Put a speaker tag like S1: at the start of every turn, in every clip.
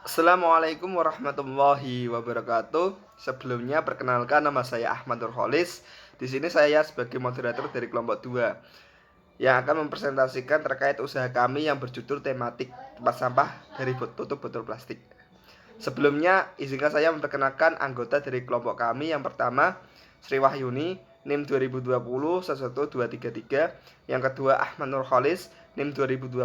S1: Assalamualaikum warahmatullahi wabarakatuh. Sebelumnya perkenalkan, nama saya Ahmad Nurholis. Di sini saya sebagai moderator dari kelompok 2 yang akan mempresentasikan terkait usaha kami yang berjudul tematik tempat sampah dari tutup botol plastik. Sebelumnya izinkan saya memperkenalkan anggota dari kelompok kami. Yang pertama Sri Wahyuni, NIM 2020 11233. Yang kedua Ahmad Nurholis, NIM 2020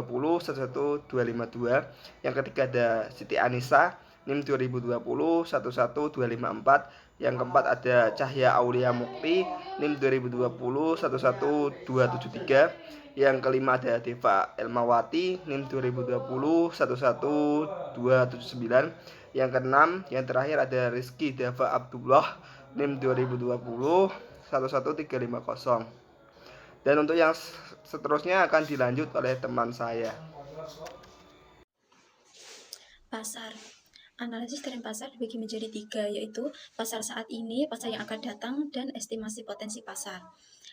S1: 11252. Yang ketiga ada Siti Anissa, NIM 2020 11254. Yang keempat ada Cahya Aulia Mukti, NIM 2020 11273. Yang kelima ada Deva Elmawati, NIM 2020 11279. Yang keenam, yang terakhir ada Rizky Dava Abdullah, NIM 2020 11350. Dan untuk yang seterusnya akan dilanjut oleh teman saya.
S2: Pasar. Analisis tren pasar dibagi menjadi 3, yaitu pasar saat ini, pasar yang akan datang, dan estimasi potensi pasar.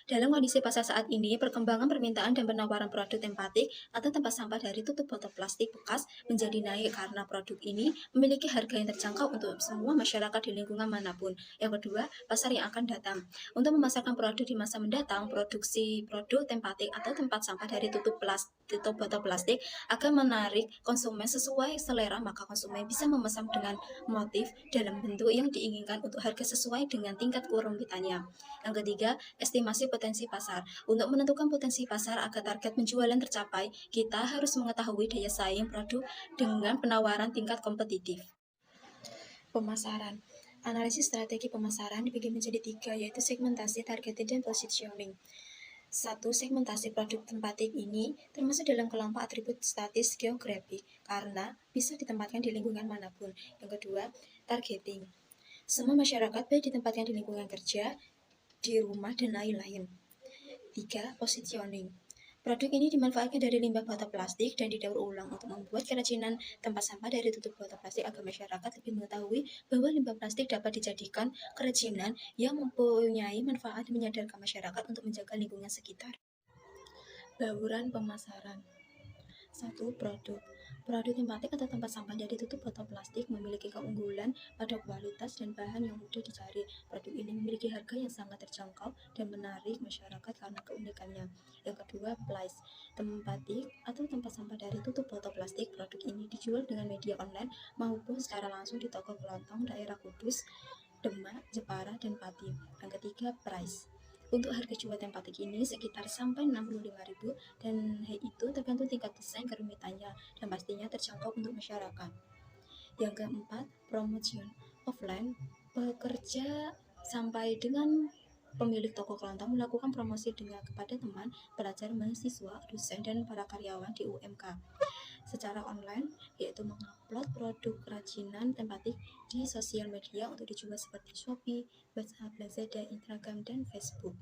S2: Dalam kondisi pasar saat ini, perkembangan permintaan dan penawaran produk tempatik atau tempat sampah dari tutup botol plastik bekas menjadi naik karena produk ini memiliki harga yang terjangkau untuk semua masyarakat di lingkungan manapun. Yang kedua, pasar yang akan datang. Untuk memasarkan produk di masa mendatang, produksi produk tempatik atau tempat sampah dari tutup botol plastik akan menarik konsumen sesuai selera, maka konsumen bisa memesan dengan motif dalam bentuk yang diinginkan untuk harga sesuai dengan tingkat kerumitannya. Yang ketiga, estimasi potensi pasar. Untuk menentukan potensi pasar agar target penjualan tercapai, kita harus mengetahui daya saing produk dengan penawaran tingkat kompetitif. Pemasaran. Analisis strategi pemasaran dibagi menjadi 3, yaitu segmentasi, targeting, dan positioning. 1. Segmentasi produk tempatik ini termasuk dalam kelompok atribut statis geografik karena bisa ditempatkan di lingkungan manapun. Yang kedua, targeting. Semua masyarakat baik ditempatkan di lingkungan kerja, di rumah, dan lain-lain. 3. Positioning. Produk ini dimanfaatkan dari limbah botol plastik dan didaur ulang untuk membuat kerajinan tempat sampah dari tutup botol plastik agar masyarakat lebih mengetahui bahwa limbah plastik dapat dijadikan kerajinan yang mempunyai manfaat dan menyadarkan masyarakat untuk menjaga lingkungan sekitar. Bauran pemasaran. 1. Produk. Produk tempatik atau tempat sampah dari tutup botol plastik memiliki keunggulan pada kualitas dan bahan yang mudah dicari. Produk ini memiliki harga yang sangat terjangkau dan menarik masyarakat karena keunikannya. Yang kedua, price. Tempatik atau tempat sampah dari tutup botol plastik. Produk ini dijual dengan media online maupun secara langsung di toko kelontong daerah Kudus, Demak, Jepara, dan Pati. Yang ketiga, price. Untuk harga jual tempatik ini sekitar sampai 65.000 dan itu tergantung tingkat desain kerumitannya dan pastinya terjangkau untuk masyarakat. Yang keempat, promotion offline. Bekerja sampai dengan pemilik toko kelontong melakukan promosi dengan kepada teman, pelajar, mahasiswa, dosen, dan para karyawan di UMK secara online, yaitu mengupload produk kerajinan tempatik di sosial media untuk dijual seperti Shopee, WhatsApp, Lazada, Instagram, dan Facebook.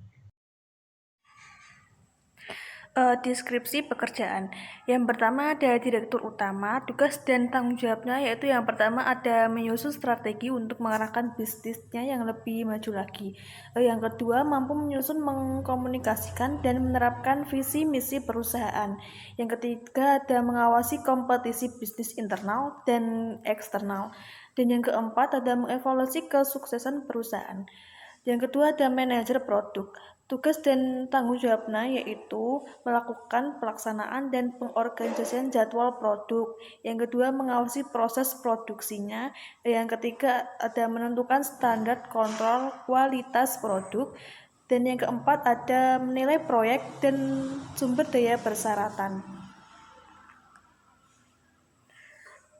S3: Deskripsi pekerjaan. Yang pertama ada direktur utama, tugas dan tanggung jawabnya yaitu yang pertama ada menyusun strategi untuk mengarahkan bisnisnya yang lebih maju lagi. Yang kedua mampu menyusun, mengkomunikasikan dan menerapkan visi misi perusahaan. Yang ketiga ada mengawasi kompetisi bisnis internal dan eksternal. Dan yang keempat ada mengevaluasi kesuksesan perusahaan. Yang kedua ada manajer produk. Tugas dan tanggung jawabnya yaitu melakukan pelaksanaan dan pengorganisasian jadwal produk. Yang kedua mengawasi proses produksinya. Yang ketiga ada menentukan standar kontrol kualitas produk. Dan yang keempat ada menilai proyek dan sumber daya persyaratan.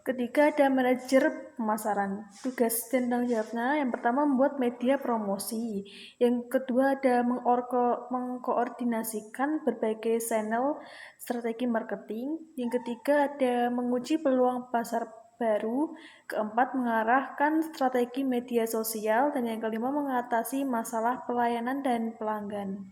S3: Ketiga ada manajer pemasaran. Tugas dan tanggung jawabnya yang pertama membuat media promosi. Yang kedua ada mengkoordinasikan berbagai channel strategi marketing. Yang ketiga ada menguji peluang pasar baru. Keempat mengarahkan strategi media sosial. Dan yang kelima mengatasi masalah pelayanan dan pelanggan.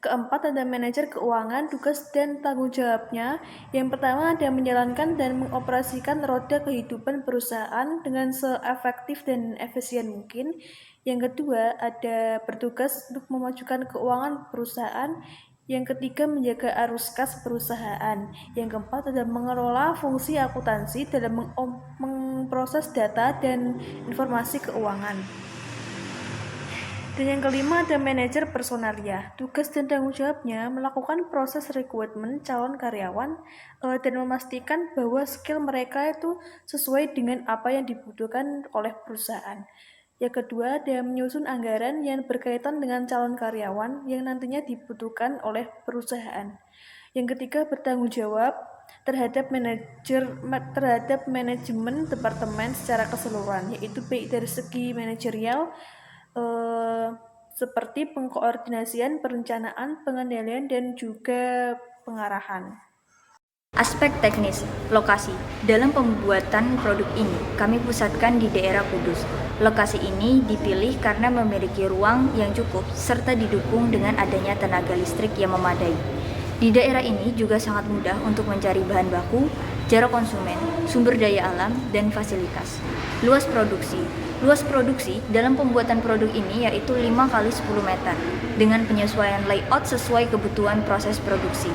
S3: Keempat ada manajer keuangan, tugas dan tanggung jawabnya. Yang pertama ada menjalankan dan mengoperasikan roda kehidupan perusahaan dengan seefektif dan efisien mungkin. Yang kedua ada bertugas untuk memajukan keuangan perusahaan. Yang ketiga, menjaga arus kas perusahaan. Yang keempat adalah mengelola fungsi akuntansi dalam memproses data dan informasi keuangan. Dan yang kelima ada manajer personalia. Tugas dan tanggung jawabnya melakukan proses rekrutmen calon karyawan dan memastikan bahwa skill mereka itu sesuai dengan apa yang dibutuhkan oleh perusahaan. Yang kedua ada menyusun anggaran yang berkaitan dengan calon karyawan yang nantinya dibutuhkan oleh perusahaan. Yang ketiga bertanggung jawab terhadap manajemen departemen secara keseluruhan, yaitu baik dari segi manajerial, seperti pengkoordinasian, perencanaan, pengendalian, dan juga pengarahan.
S4: Aspek teknis, lokasi. Dalam pembuatan produk ini, kami pusatkan di daerah Kudus. Lokasi ini dipilih karena memiliki ruang yang cukup serta didukung dengan adanya tenaga listrik yang memadai. Di daerah ini juga sangat mudah untuk mencari bahan baku, jarak konsumen, sumber daya alam, dan fasilitas. Luas produksi. Luas produksi dalam pembuatan produk ini yaitu 5 x 10 meter dengan penyesuaian layout sesuai kebutuhan proses produksi.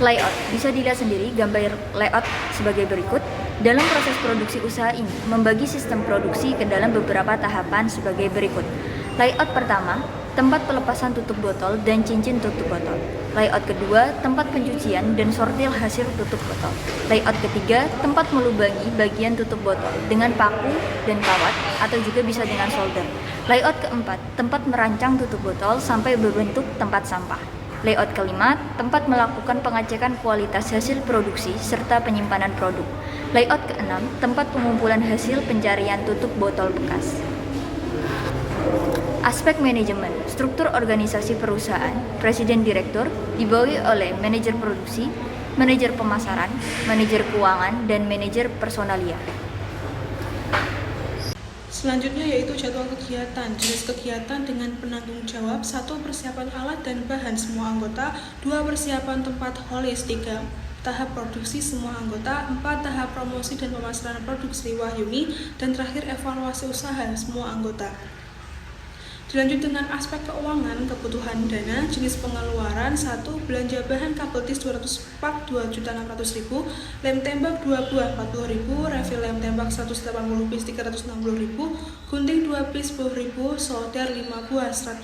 S4: Layout, bisa dilihat sendiri gambar layout sebagai berikut. Dalam proses produksi usaha ini membagi sistem produksi ke dalam beberapa tahapan sebagai berikut. Layout pertama, tempat pelepasan tutup botol dan cincin tutup botol. Layout kedua, tempat pencucian dan sortir hasil tutup botol. Layout ketiga, tempat melubangi bagian tutup botol dengan paku dan kawat atau juga bisa dengan solder. Layout keempat, tempat merancang tutup botol sampai berbentuk tempat sampah. Layout kelima, tempat melakukan pengecekan kualitas hasil produksi serta penyimpanan produk. Layout keenam, tempat pengumpulan hasil pencarian tutup botol bekas. Aspek manajemen, struktur organisasi perusahaan, presiden direktur, dibawahi oleh manajer produksi, manajer pemasaran, manajer keuangan, dan manajer personalia.
S5: Selanjutnya yaitu jadwal kegiatan. Jenis kegiatan dengan penanggung jawab: 1. Persiapan alat dan bahan semua anggota, 2. Persiapan tempat holis, 3. Tahap produksi semua anggota, 4. Tahap promosi dan pemasaran produk Sri Wahyuni, dan terakhir evaluasi usaha semua anggota. Dilanjut dengan aspek keuangan, kebutuhan dana, jenis pengeluaran: 1. Belanja bahan kabel tis 200 pak 2.600.000, lem tembak 2 buah 40.000, refill lem tembak 180 piece 360.000, gunting 2 piece 10.000, solder 5 buah 100.000,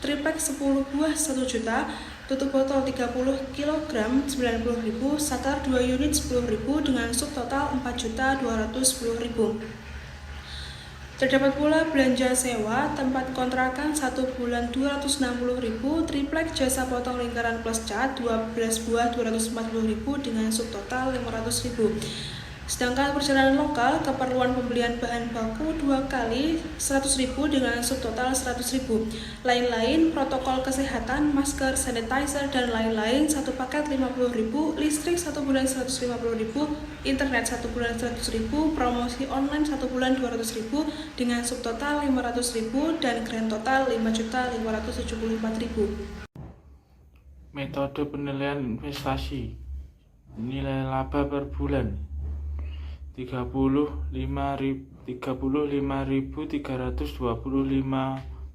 S5: triplek 10 buah 1 juta, tutup botol 30 kg 90.000, satar 2 unit 10.000 dengan subtotal 4.210.000. Terdapat pula belanja sewa, tempat kontrakan 1 bulan 260.000, triplek jasa potong lingkaran plus cat 12 buah 240.000 dengan subtotal 500.000. Sedangkan perjalanan lokal, keperluan pembelian bahan baku 2 kali 100.000 dengan subtotal 100.000. Lain-lain, protokol kesehatan, masker, sanitizer, dan lain-lain 1 paket 50.000, listrik 1 bulan 150.000, internet 1 bulan 100.000, promosi online 1 bulan 200.000 dengan subtotal 500.000 dan grand total 5.574.000.
S6: Metode penilaian investasi. Nilai laba per bulan 35.325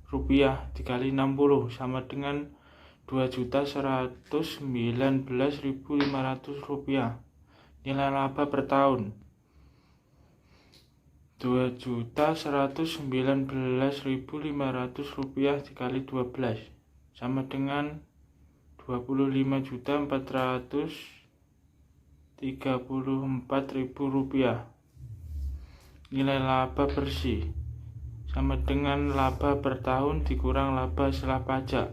S6: rupiah dikali 60 sama dengan 2.119.500 rupiah. Nilai laba per tahun 2.119.500 rupiah dikali 12 sama dengan 25.434.000 rupiah. Nilai laba bersih sama dengan laba per tahun dikurang laba setelah pajak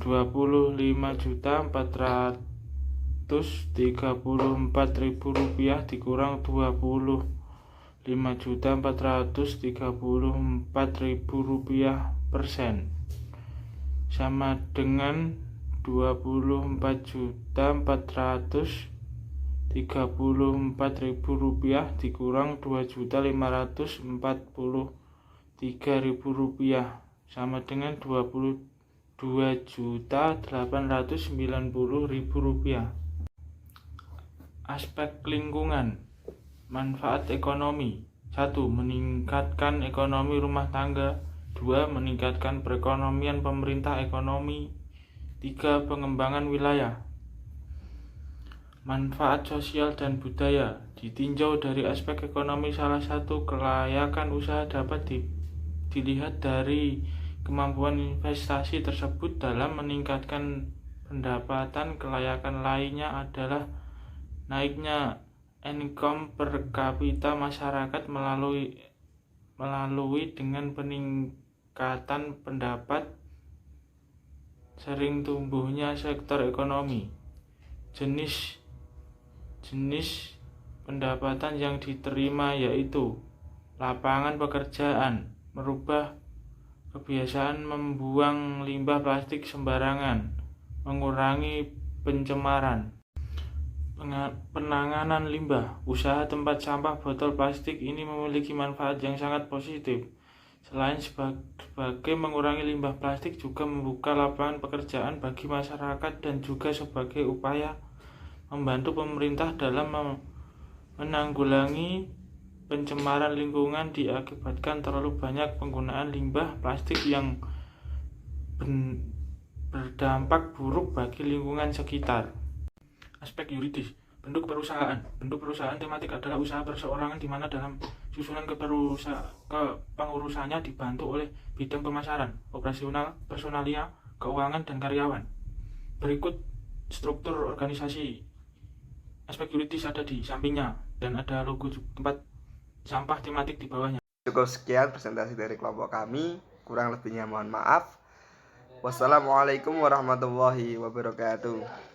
S6: 25.434.000 rupiah dikurang 25.434.000 rupiah persen sama dengan 24.434.000 rupiah dikurang 2.543.000 rupiah sama dengan 22.890.000 rupiah. Aspek lingkungan. Manfaat ekonomi: 1. Meningkatkan ekonomi rumah tangga 2. Meningkatkan perekonomian pemerintah ekonomi. 3. Pengembangan wilayah. Manfaat sosial dan budaya. Ditinjau dari aspek ekonomi, salah satu kelayakan usaha dapat dilihat dari kemampuan investasi tersebut dalam meningkatkan pendapatan. Kelayakan lainnya adalah naiknya income per kapita masyarakat melalui dengan peningkatan pendapat, sering tumbuhnya sektor ekonomi. Jenis pendapatan yang diterima yaitu lapangan pekerjaan, merubah kebiasaan membuang limbah plastik sembarangan, mengurangi pencemaran. Penanganan limbah. Usaha tempat sampah botol plastik ini memiliki manfaat yang sangat positif. Selain sebagai mengurangi limbah plastik, juga membuka lapangan pekerjaan bagi masyarakat dan juga sebagai upaya membantu pemerintah dalam menanggulangi pencemaran lingkungan diakibatkan terlalu banyak penggunaan limbah plastik yang berdampak buruk bagi lingkungan sekitar. Aspek yuridis. Bentuk perusahaan. Bentuk perusahaan tematik adalah usaha perseorangan di mana dalam susunan kepengurusannya dibantu oleh bidang pemasaran, operasional, personalia, keuangan, dan karyawan. Berikut struktur organisasi. Aspek yuridis ada di sampingnya dan ada logo tempat sampah tematik di bawahnya.
S1: Cukup sekian presentasi dari kelompok kami, kurang lebihnya mohon maaf. Wassalamualaikum warahmatullahi wabarakatuh.